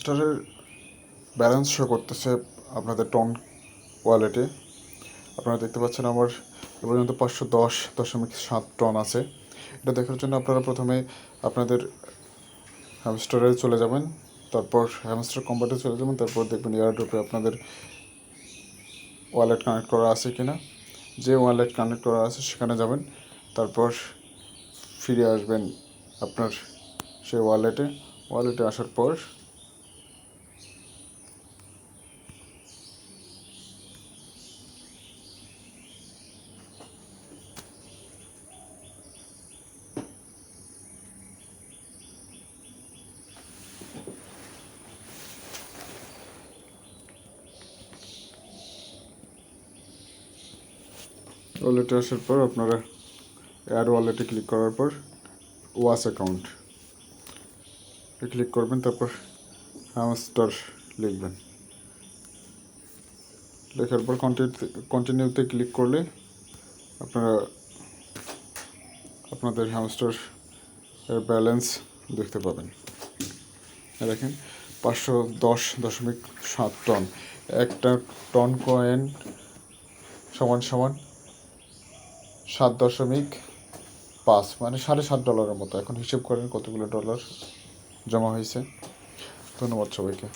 স্টারের balance show করতেছে আপনাদের টন ওয়ালেটে। আপনারা দেখতে পাচ্ছেন আমার এ পর্যন্ত 510.7 টন আছে। এটা দেখার জন্য আপনারা প্রথমে আপনাদের হ্যামস্টারে চলে যাবেন, তারপর হ্যামস্টার কম্বাটে চলে যাবেন, তারপর দেখবেন এয়ারড্রপে আপনাদের ওয়ালেট কানেক্ট করা আছে কিনা। যে ওয়ালেট কানেক্ট করা আছে সেখানে যাবেন, তারপর ফিরে আসবেন আপনার সেই ওয়ালেটে আসার পর ওয়ালেটে আসার পর আপনারা অ্যাড ওয়ালেটে ক্লিক করার পর ওয়াস অ্যাকাউন্ট ক্লিক করবেন, তারপর হ্যামস্টার লিখবেন। লেখার পর কন্টিনিউতে ক্লিক করলে আপনারা আপনাদের হ্যামস্টার ব্যালেন্স দেখতে পাবেন। দেখেন 510.7 টন। একটা টন কয়েন সমান সমান 7.5, মানে $7.5 মতো। এখন হিসেব করেন কতগুলো ডলার জমা হয়েছে। ধন্যবাদ সবাইকে।